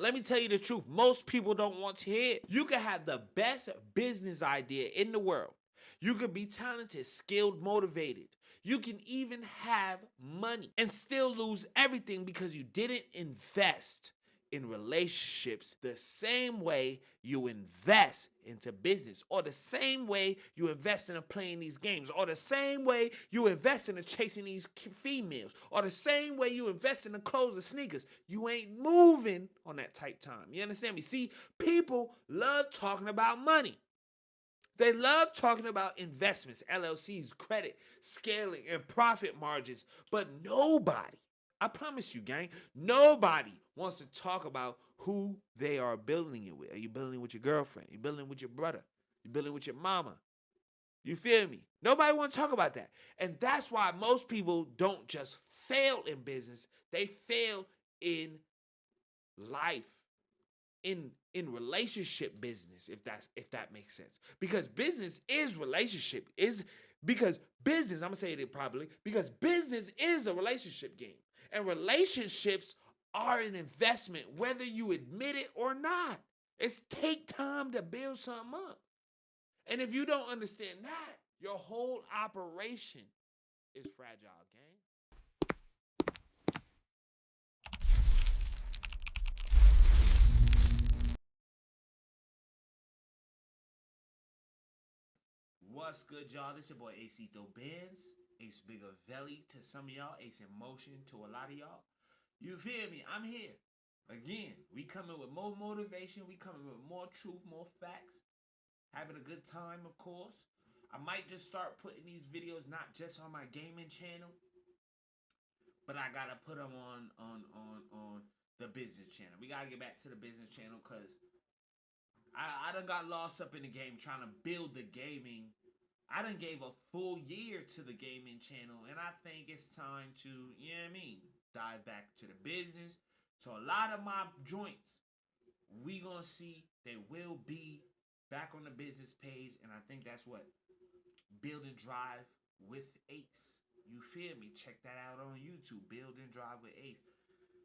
let me tell you the truth. Most people don't want to hear it. You can have the best business idea in the world. You can be talented, skilled, motivated. You can even have money and still lose everything because you didn't invest in relationships the same way you invest into business, or the same way you invest in playing these games, or the same way you invest in chasing these females, or the same way you invest in the clothes and sneakers. You ain't moving on that tight time. You understand me? See, people love talking about money. They love talking about investments, LLCs, credit, scaling, and profit margins, but nobody, I promise you, gang, nobody wants to talk about who they are building it with. Are you building with your girlfriend? Are you building with your brother? Are you building with your mama? You feel me? Nobody wants to talk about that. And that's why most people don't just fail in business, they fail in life, in relationship business, if that makes sense. Because business is relationship. Because business, I'm gonna say it properly, because business is a relationship game. And relationships are an investment, whether you admit it or not. It's take time to build something up. And if you don't understand that, your whole operation is fragile, gang. What's good, y'all? This your boy Acito Benz, Ace Bigavelli to some of y'all, Ace in Motion to a lot of y'all. You feel me? I'm here. Again, we coming with more motivation. We coming with more truth, more facts. Having a good time, of course. I might just start putting these videos not just on my gaming channel, but I gotta put them on the business channel. We gotta get back to the business channel because I done got lost up in the game trying to build the gaming. I done gave a full year to the gaming channel, and I think it's time to, you know what I mean, dive back to the business. So a lot of my joints, we gonna see they will be back on the business page, and I think that's what Build and Drive with Ace. You feel me? Check that out on YouTube. Build and Drive with Ace.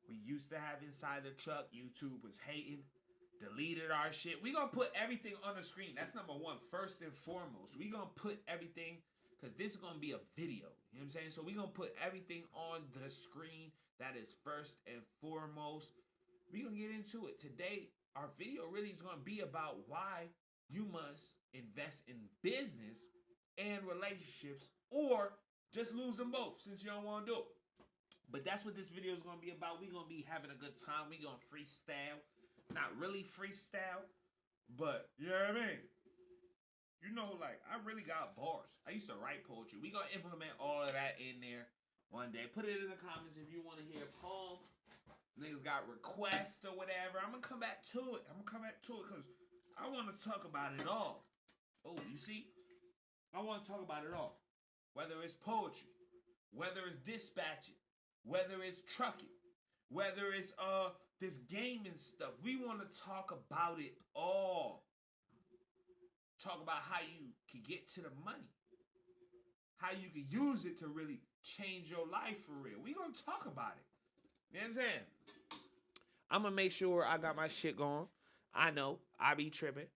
We used to have Inside the Truck. YouTube was hating. Deleted our shit. We gonna put everything on the screen. That's number one. First and foremost, we gonna put everything, because this is gonna be a video. You know what I'm saying? So we gonna put everything on the screen. That is first and foremost. We gonna get into it today. Our video really is gonna be about why you must invest in business and relationships, or just lose them both since you don't want to do it. But that's what this video is gonna be about. We gonna be having a good time. We gonna freestyle. Not really freestyle, but you know what I mean? You know, like, I really got bars. I used to write poetry. We gonna implement all of that in there one day. Put it in the comments if you want to hear a poem. Niggas got requests or whatever. I'm gonna come back to it. Because I want to talk about it all. Oh, you see? I want to talk about it all. Whether it's poetry, whether it's dispatching, whether it's trucking, whether it's this gaming stuff. We want to talk about it all. Talk about how you can get to the money. How you can use it to really change your life for real. We gonna talk about it. You know what I'm saying? I'm gonna make sure I got my shit going. I know, I be tripping.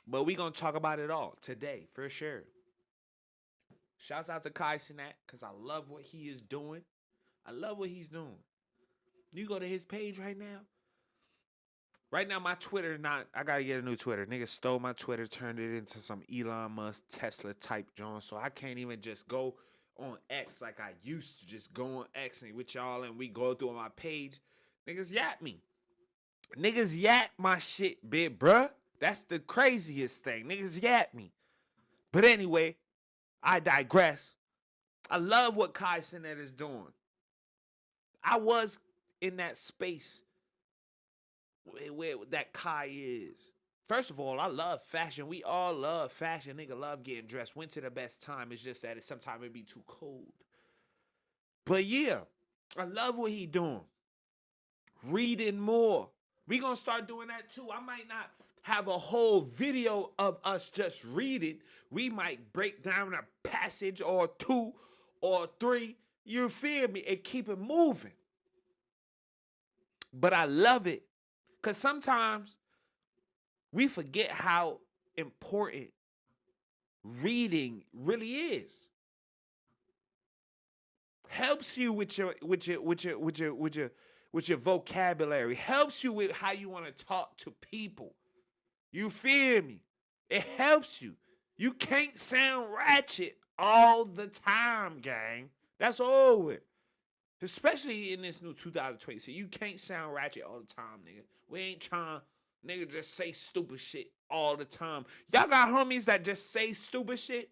But we gonna talk about it all today, for sure. Shouts out to Kai Cenat, because I love what he is doing. I love what he's doing. You go to his page right now. Right now, my Twitter I gotta get a new Twitter. Niggas stole my Twitter, turned it into some Elon Musk, Tesla type John. So I can't even just go on X like I used to just go on X and with y'all and we go through my page. Niggas yap me. Niggas yap my shit, big bruh. That's the craziest thing. Niggas yap me. But anyway, I digress. I love what Kai Cenat is doing. I was in that space where that Kai is. First of all, I love fashion. We all love fashion. Nigga love getting dressed. Winter the best time. It's just that sometimes it be too cold. But yeah, I love what he doing. Reading more. We gonna start doing that too. I might not have a whole video of us just reading. We might break down a passage or two or three. You feel me? And keep it moving. But I love it because sometimes we forget how important reading really is. Helps you with your vocabulary. Helps you with how you want to talk to people. You feel me? It helps you. You can't sound ratchet all the time, gang. That's over. Especially in this new 2020. So you can't sound ratchet all the time, nigga. We ain't trying, nigga, just say stupid shit all the time. Y'all got homies that just say stupid shit?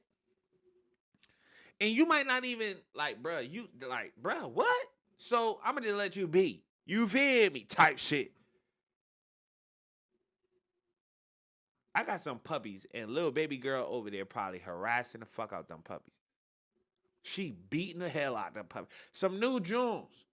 And you might not even, like, bruh, what? So I'm gonna just let you be. You feel me? Type shit. I got some puppies, and little baby girl over there probably harassing the fuck out them puppies. She beating the hell out of them puppies. Some new Jones.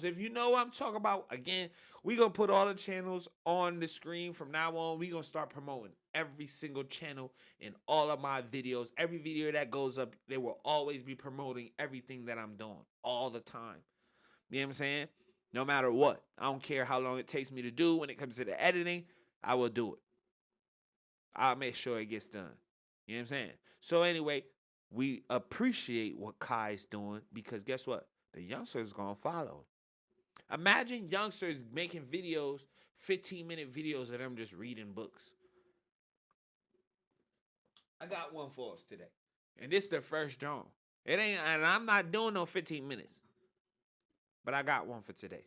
If you know what I'm talking about, again, we gonna put all the channels on the screen from now on. We gonna start promoting every single channel in all of my videos. Every video that goes up, they will always be promoting everything that I'm doing all the time. You know what I'm saying? No matter what. I don't care how long it takes me to do. When it comes to the editing, I will do it. I'll make sure it gets done. You know what I'm saying? So anyway, we appreciate what Kai's doing because guess what? The youngsters gonna follow. Imagine youngsters making videos, 15-minute videos of them just reading books. I got one for us today. And this is the first John. And I'm not doing no 15 minutes. But I got one for today.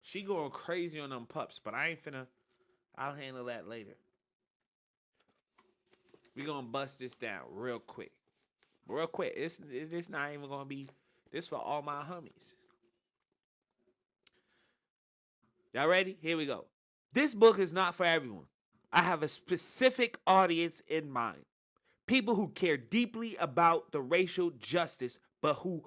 She going crazy on them pups, but I'll handle that later. We gonna bust this down real quick. This not even gonna be this for all my homies. Y'all ready? Here we go. This book is not for everyone. I have a specific audience in mind. People who care deeply about the racial justice, but who,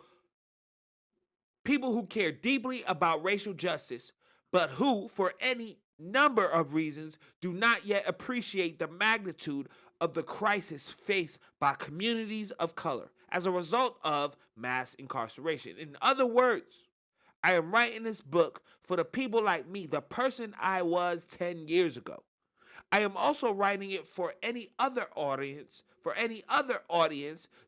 for any number of reasons, do not yet appreciate the magnitude of the crisis faced by communities of color as a result of mass incarceration. In other words, I am writing this book for the people like me, the person I was 10 years ago. I am also writing it for any other audience,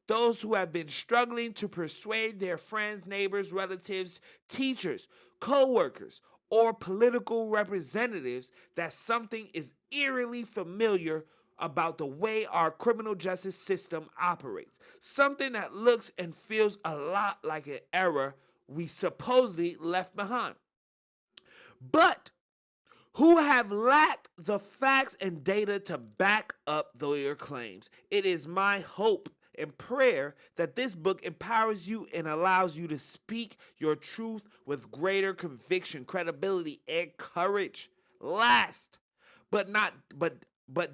those who have been struggling to persuade their friends, neighbors, relatives, teachers, co-workers, or political representatives that something is eerily familiar about the way our criminal justice system operates. Something that looks and feels a lot like an error we supposedly left behind, but who have lacked the facts and data to back up their claims. It is my hope and prayer that this book empowers you and allows you to speak your truth with greater conviction, credibility, and courage. Last, but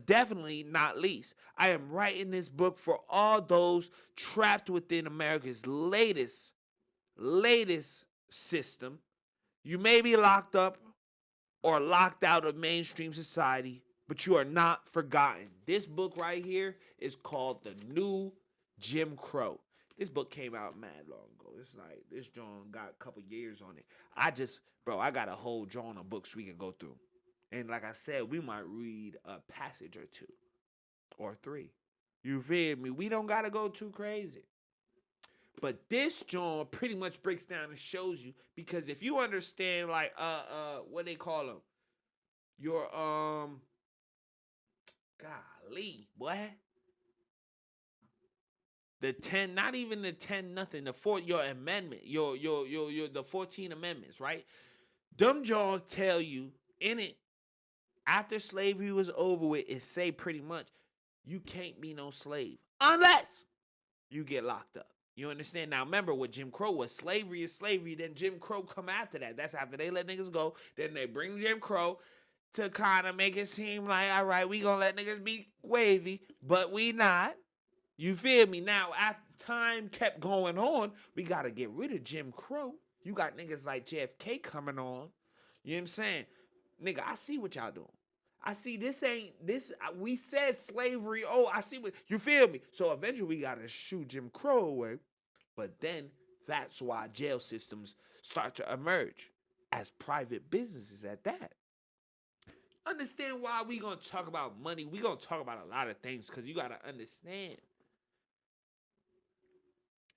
definitely not least, I am writing this book for all those trapped within America's latest system. You may be locked up or locked out of mainstream society, but you are not forgotten. This book right here is called The New Jim Crow. This book came out mad long ago. This John got a couple years on it. I got a whole John of books we can go through. And like I said, we might read a passage or two or three. You feel me? We don't got to go too crazy. But this John pretty much breaks down and shows you, because if you understand, like, what they call them, your, golly, boy, the 10, not even the 10 nothing, your amendment, the 14 amendments, right? Them Johns tell you in it, after slavery was over with, it say pretty much, you can't be no slave unless you get locked up. You understand? Now, remember what Jim Crow was. Slavery is slavery. Then Jim Crow come after that. That's after they let niggas go. Then they bring Jim Crow to kind of make it seem like, all right, we going to let niggas be wavy, but we not. You feel me? Now, after time kept going on, we got to get rid of Jim Crow. You got niggas like JFK coming on. You know what I'm saying? Nigga, I see what y'all doing. I see we said slavery. Oh, I see what, you feel me? So eventually we got to shoot Jim Crow away. But then that's why jail systems start to emerge. as private businesses at that. Understand why we gonna talk about money. We gonna talk about a lot of things because you gotta understand.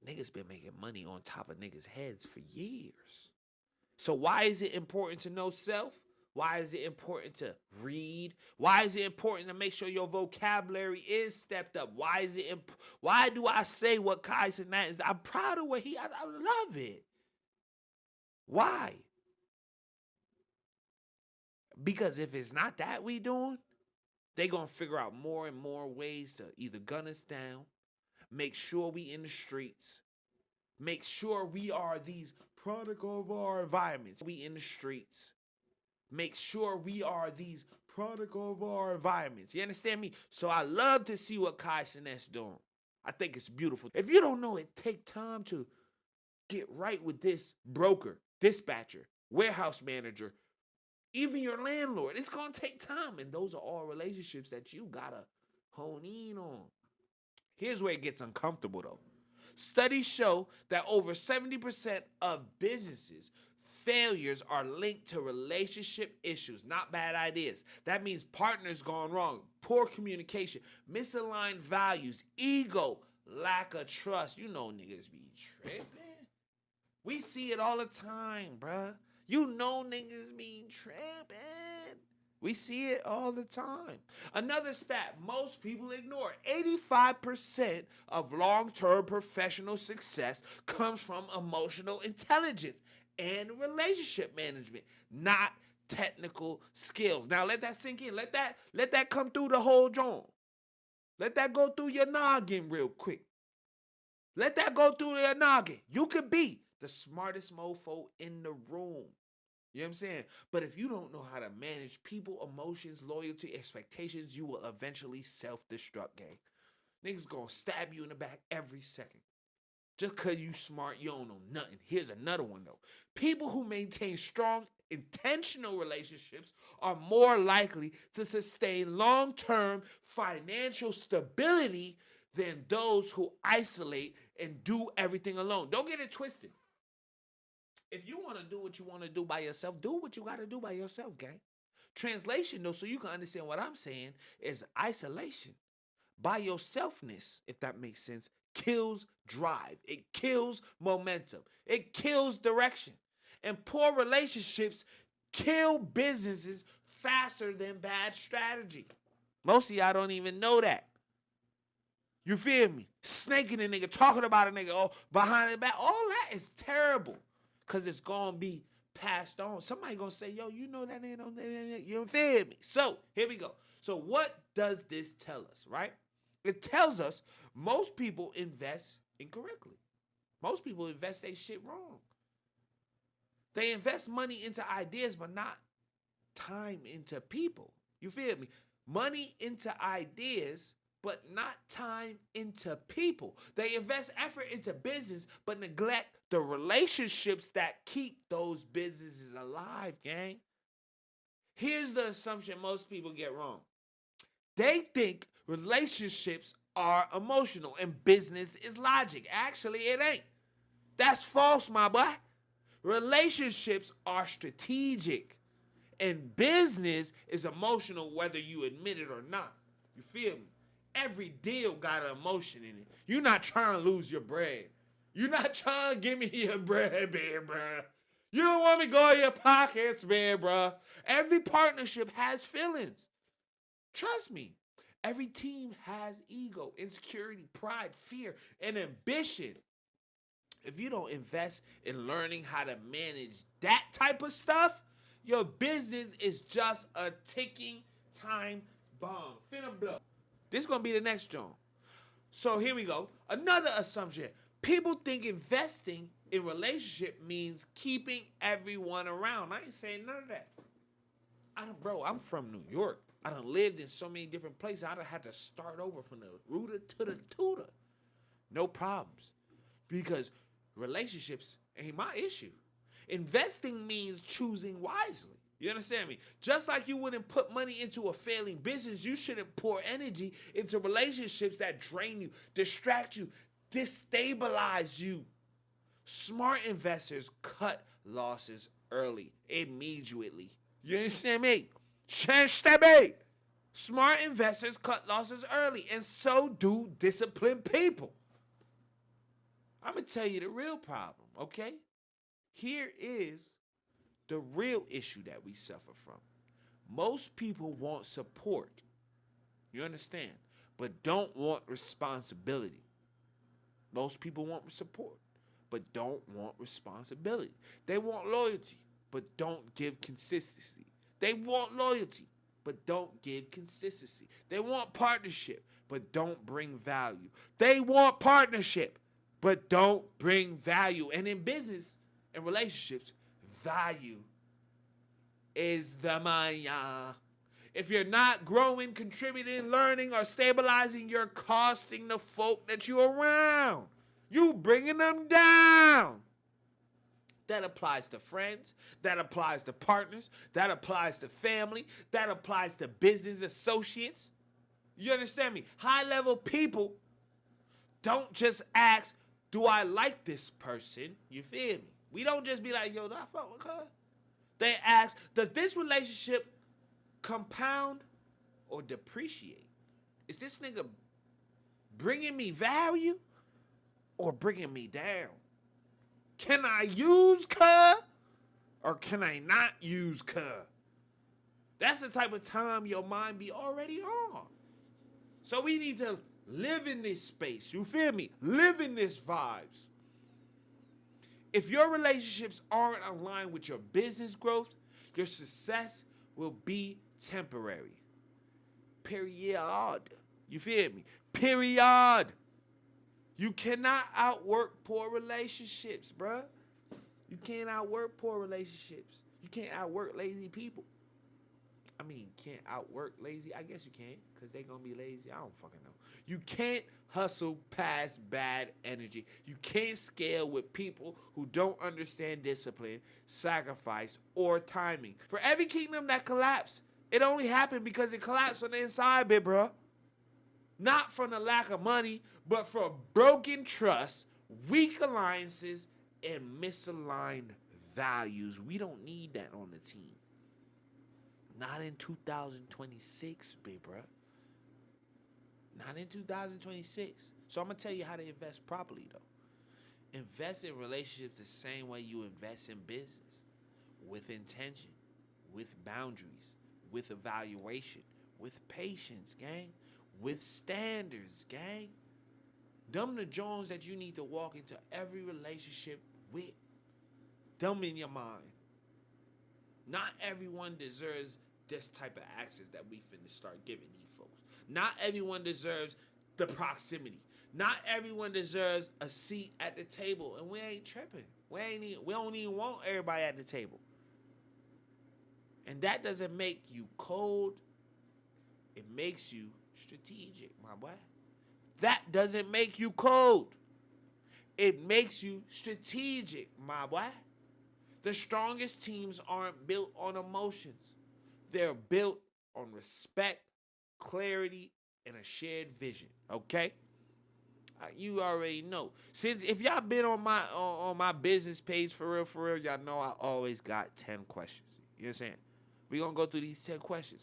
Niggas been making money on top of niggas' heads for years. So why is it important to know self? Why is it important to read? Why is it important to make sure your vocabulary is stepped up? Why do I say what Kai Cenat is? I'm proud of what I love it. Why? Because if it's not that we doing, they gonna figure out more and more ways to either gun us down, make sure we in the streets, make sure we are these product of our environments. We in the streets. Make sure we are these product of our environments. You understand me? So I love to see what Kai Cenat's doing. I think it's beautiful. If you don't know it, take time to get right with this broker, dispatcher, warehouse manager, even your landlord. It's going to take time. And those are all relationships that you got to hone in on. Here's where it gets uncomfortable, though. Studies show that over 70% of businesses failures are linked to relationship issues, not bad ideas. That means partners gone wrong, poor communication, misaligned values, ego, lack of trust. You know niggas be tripping. We see it all the time, bruh. You know niggas be tripping. We see it all the time. Another stat most people ignore. 85% of long-term professional success comes from emotional intelligence and relationship management, not technical skills. Now let that sink in. Let that come through the whole joint. Let that go through your noggin real quick. Let that go through your noggin. You could be the smartest mofo in the room. You know what I'm saying? But if you don't know how to manage people, emotions, loyalty, expectations, you will eventually self-destruct, gang. Niggas gonna stab you in the back every second. Just because you smart, you don't know nothing. Here's another one, though. People who maintain strong, intentional relationships are more likely to sustain long-term financial stability than those who isolate and do everything alone. Don't get it twisted. If you want to do what you want to do by yourself, do what you got to do by yourself, gang. Translation, though, so you can understand what I'm saying, is isolation. By yourselfness, if that makes sense, kills drive. It kills momentum. It kills direction. And poor relationships kill businesses faster than bad strategy. Most of y'all don't even know that. You feel me? Snaking a nigga, talking about a nigga behind the back. All that is terrible. Because it's going to be passed on. Somebody going to say, yo, you know that ain't on there. You feel me? So, here we go. So, what does this tell us, right? It tells us most people invest incorrectly. Most people invest their shit wrong. They invest money into ideas, but not time into people. You feel me? Money into ideas, but not time into people. They invest effort into business, but neglect the relationships that keep those businesses alive, gang. Here's the assumption most people get wrong. They think relationships are emotional and business is logic. Actually, it ain't. That's false, my boy. Relationships are strategic and business is emotional whether you admit it or not. You feel me? Every deal got an emotion in it. You're not trying to lose your bread. You're not trying to give me your bread, man, bruh. You don't want me to go in your pockets, man, bruh. Every partnership has feelings. Trust me. Every team has ego, insecurity, pride, fear, and ambition. If you don't invest in learning how to manage that type of stuff, your business is just a ticking time bomb. Finna blow. This is going to be the next John. So here we go. Another assumption. People think investing in relationship means keeping everyone around. I ain't saying none of that. I'm from New York. I done lived in so many different places. I done had to start over from the rooter to the tutor. No problems. Because relationships ain't my issue. Investing means choosing wisely. You understand me? Just like you wouldn't put money into a failing business, you shouldn't pour energy into relationships that drain you, distract you, destabilize you. Smart investors cut losses early, immediately. You understand me? Change that me. Smart investors cut losses early, and so do disciplined people. I'm going to tell you the real problem, okay? Here is the real issue that we suffer from. Most people want support, you understand, but don't want responsibility. Most people want support, but don't want responsibility. They want loyalty, but don't give consistency. They want loyalty, but don't give consistency. They want partnership, but don't bring value. They want partnership, but don't bring value. And in business and relationships, value is the maya. If you're not growing, contributing, learning, or stabilizing, you're costing the folk that you're around. You bringing them down. That applies to friends. That applies to partners. That applies to family. That applies to business associates. You understand me? High-level people don't just ask, do I like this person? You feel me? We don't just be like, yo, I fuck with her. They ask, does this relationship compound or depreciate? Is this nigga bringing me value or bringing me down? Can I use cuz or can I not use cuz? That's the type of time your mind be already on. So we need to live in this space. You feel me? Live in this vibes. If your relationships aren't aligned with your business growth, your success will be temporary. Period. You feel me? Period. You cannot outwork poor relationships, bruh. You can't outwork poor relationships. You can't outwork lazy people. I mean, can't outwork lazy. I guess you can, because they going to be lazy. I don't fucking know. You can't hustle past bad energy. You can't scale with people who don't understand discipline, sacrifice, or timing. For every kingdom that collapsed, it only happened because it collapsed on the inside, bit, bro. Not from the lack of money, but from broken trust, weak alliances, and misaligned values. We don't need that on the team. Not in 2026, big bro. Not in 2026. So I'm going to tell you how to invest properly, though. Invest in relationships the same way you invest in business. With intention, with boundaries, with evaluation, with patience, gang. With standards, gang. Them the Jones that you need to walk into every relationship with. Them in your mind. Not everyone deserves this type of access that we finna start giving these folks. Not everyone deserves the proximity. Not everyone deserves a seat at the table, and we ain't tripping. We don't even want everybody at the table. And that doesn't make you cold. It makes you strategic, my boy. That doesn't make you cold. It makes you strategic, my boy. The strongest teams aren't built on emotions. They're built on respect, clarity, and a shared vision. Okay? You already know. Since if y'all been on my business page for real, y'all know I always got 10 questions. You know what I'm saying? We're gonna go through these 10 questions.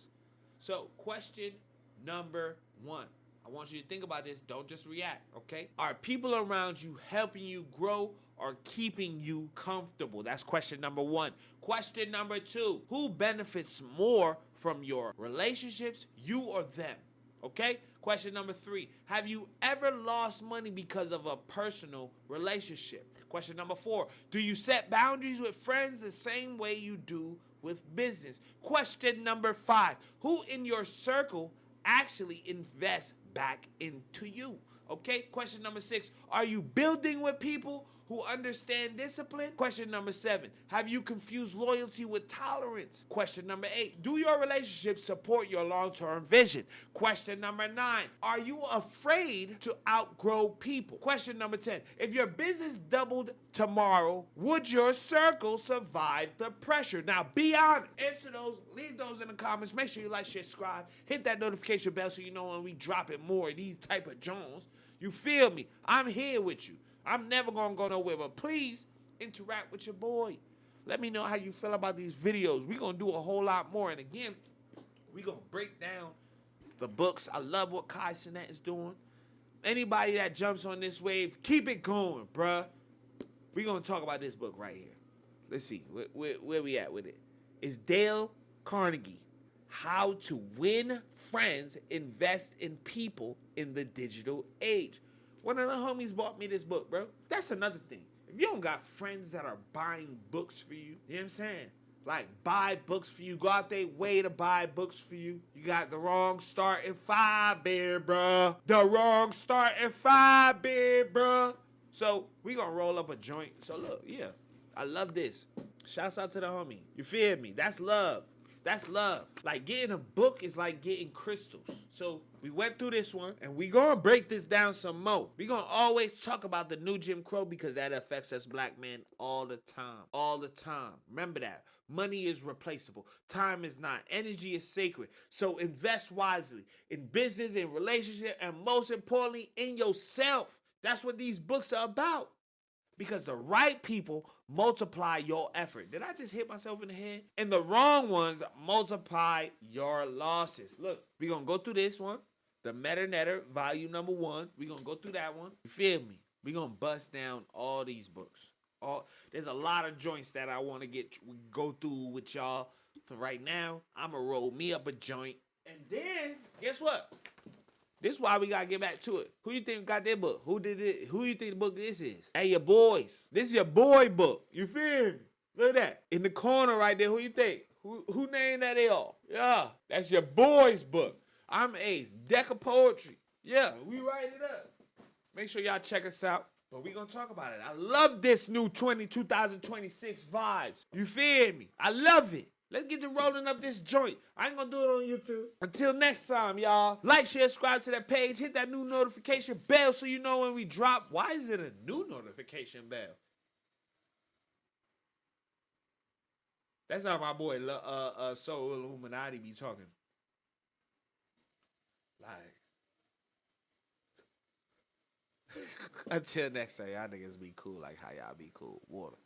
So, question number 1. I want you to think about this. Don't just react, okay? Are people around you helping you grow or keeping you comfortable? That's question number 1. Question number 2. Who benefits more from your relationships, you or them? Okay? Question number 3. Have you ever lost money because of a personal relationship? Question number 4. Do you set boundaries with friends the same way you do with business? Question number 5. Who in your circle actually invests back into you? Okay? Question number 6. Are you building with people who understand discipline? Question number 7. Have you confused loyalty with tolerance? Question number 8. Do your relationships support your long-term vision? Question number 9. Are you afraid to outgrow people? Question number 10. If your business doubled tomorrow, would your circle survive the pressure? Now, be honest. Answer those. Leave those in the comments. Make sure you like, share, subscribe. Hit that notification bell so you know when we drop it more of these type of Jones. You feel me? I'm here with you. I'm never going to go nowhere, but please interact with your boy. Let me know how you feel about these videos. We're going to do a whole lot more. And again, we're going to break down the books. I love what Kai Cenat is doing. Anybody that jumps on this wave, keep it going, bruh. We're going to talk about this book right here. Let's see. Where we at with it? It's Dale Carnegie. How to Win Friends, Invest in People in the Digital Age. One of the homies bought me this book, bro. That's another thing. If you don't got friends that are buying books for you, you know what I'm saying? Like, buy books for you. Go out their way to buy books for you. You got the wrong starting five, beer, bruh. The wrong starting five, beer, bruh. So, we gonna roll up a joint. So, look, yeah. I love this. Shouts out to the homie. You feel me? That's love. That's love. Like, getting a book is like getting crystals. So we went through this one, and we gonna break this down some more. We gonna always talk about the new Jim Crow because that affects us black men all the time. All the time. Remember that. Money is replaceable. Time is not. Energy is sacred. So invest wisely in business, in relationship, and most importantly, in yourself. That's what these books are about. Because the right people multiply your effort. Did I just hit myself in the head? And the wrong ones multiply your losses. Look, we're going to go through this one. The Meta Netter, volume number 1. We're going to go through that one. You feel me? We're going to bust down all these books. There's a lot of joints that I want to go through with y'all. For right now, I'm going to roll me up a joint. And then, guess what? This is why we gotta get back to it. Who you think got that book? Who did it? Who you think the book this is? Hey, your boys. This is your boy book. You feel me? Look at that. In the corner right there, who you think? Who named that all? Yeah, that's your boy's book. I'm Ace. Deck of Poetry. Yeah, we write it up. Make sure y'all check us out. But we gonna talk about it. I love this new 2026 vibes. You feel me? I love it. Let's get to rolling up this joint. I ain't gonna do it on YouTube. Until next time, y'all. Like, share, subscribe to that page. Hit that new notification bell so you know when we drop. Why is it a new notification bell? That's how my boy Soul Illuminati be talking. Like. Until next time, y'all niggas be cool like how y'all be cool. Water.